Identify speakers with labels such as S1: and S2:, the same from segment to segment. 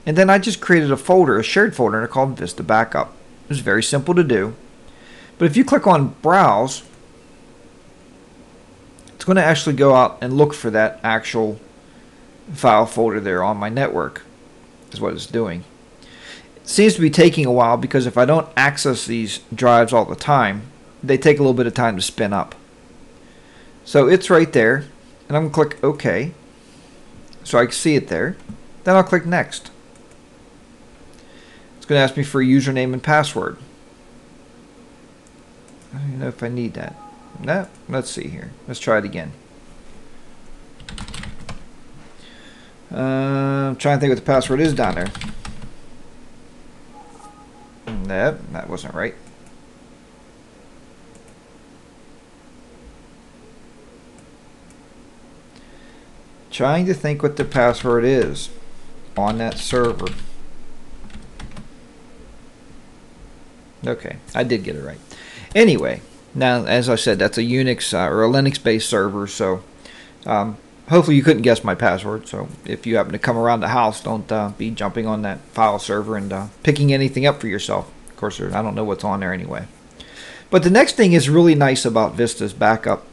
S1: And then I just created a folder, a shared folder, called Vista Backup. It was very simple to do. But if you click on Browse, it's going to actually go out and look for that actual file folder there on my network, is what it's doing. It seems to be taking a while because if I don't access these drives all the time, they take a little bit of time to spin up. So it's right there, and I'm going to click OK so I can see it there. Then I'll click Next. It's going to ask me for a username and password. I don't even know if I need that. No, let's see here. Let's try it again. I'm trying to think what the password is down there. Nope, that wasn't right. Trying to think what the password is on that server. Okay, I did get it right. Anyway, now as I said, that's a Unix or a Linux-based server, so hopefully you couldn't guess my password. So if you happen to come around the house, don't be jumping on that file server and picking anything up for yourself. Of course, I don't know what's on there anyway. But the next thing is really nice about Vista's backup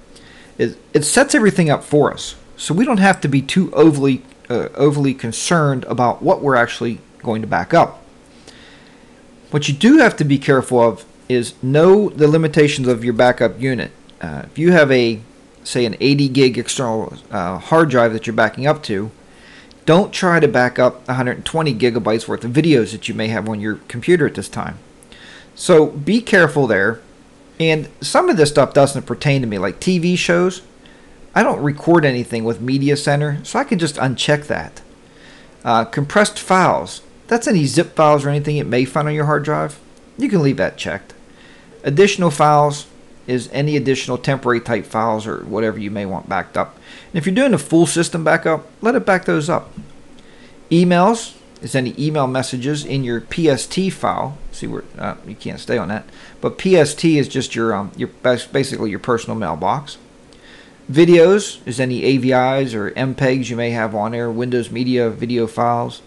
S1: is it sets everything up for us. So we don't have to be too overly concerned about what we're actually going to back up. What you do have to be careful of is know the limitations of your backup unit. If you have say an 80 gig external hard drive that you're backing up to, don't try to back up 120 gigabytes worth of videos that you may have on your computer at this time. So be careful there. And some of this stuff doesn't pertain to me, like TV shows. I don't record anything with Media Center, so I can just uncheck that. Compressed files, that's any zip files or anything it may find on your hard drive. You can leave that checked. Additional files is any additional temporary type files or whatever you may want backed up. And if you're doing a full system backup, let it back those up. Emails is any email messages in your PST file. See where you can't stay on that, but PST is just your basically your personal mailbox. Videos is any AVIs or MPEGs you may have on there, Windows Media video files.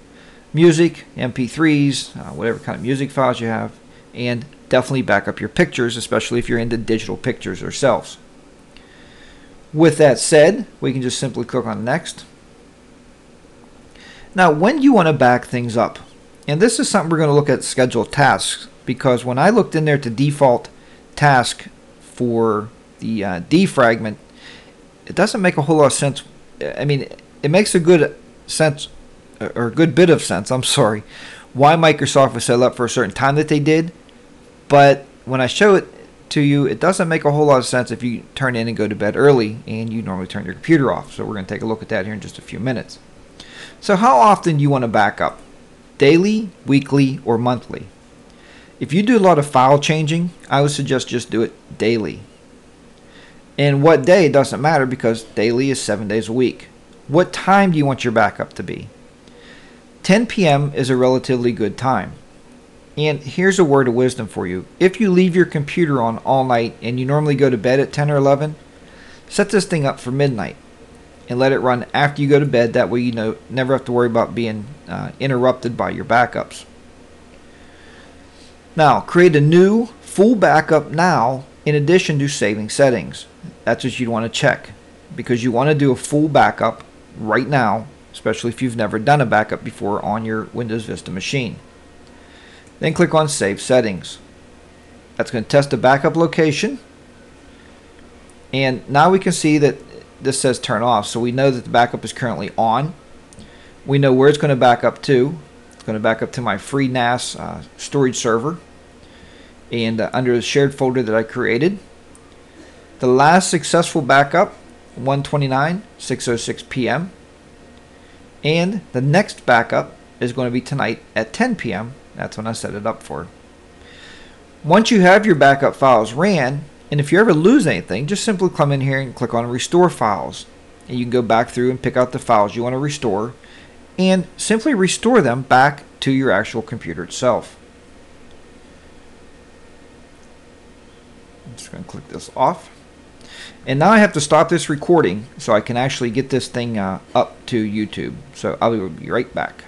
S1: Music, MP3s, whatever kind of music files you have, and definitely back up your pictures, especially if you're into digital pictures yourselves. With that said, we can just simply click on Next. Now, when you want to back things up, and this is something we're going to look at scheduled tasks, because when I looked in there to default task for the defragment, it doesn't make a whole lot of sense. I mean, it makes a good sense, or a good bit of sense, I'm sorry, why Microsoft was set up for a certain time that they did, but when I show it to you, it doesn't make a whole lot of sense if you turn in and go to bed early and you normally turn your computer off. So we're going to take a look at that here in just a few minutes. So how often do you want to back up? Daily, weekly, or monthly? If you do a lot of file changing, I would suggest just do it daily. And what day doesn't matter, because daily is 7 days a week. What time do you want your backup to be? 10 p.m. is a relatively good time. And here's a word of wisdom for you. If you leave your computer on all night and you normally go to bed at 10 or 11, set this thing up for midnight and let it run after you go to bed. That way you never have to worry about being interrupted by your backups. Now, create a new full backup now in addition to saving settings. That's what you'd want to check, because you want to do a full backup right now, especially if you've never done a backup before on your Windows Vista machine. Then click on Save Settings. That's going to test the backup location. And now we can see that this says turn off, so we know that the backup is currently on. We know where it's going to back up to. It's going to back up to my free NAS storage server, and under the shared folder that I created. The last successful backup, 1:29, p.m. And the next backup is going to be tonight at 10 p.m. That's when I set it up for. Once you have your backup files ran, and if you ever lose anything, just simply come in here and click on Restore Files. And you can go back through and pick out the files you want to restore and simply restore them back to your actual computer itself. I'm just going to click this off. And now I have to stop this recording so I can actually get this thing up to YouTube. So I'll be right back.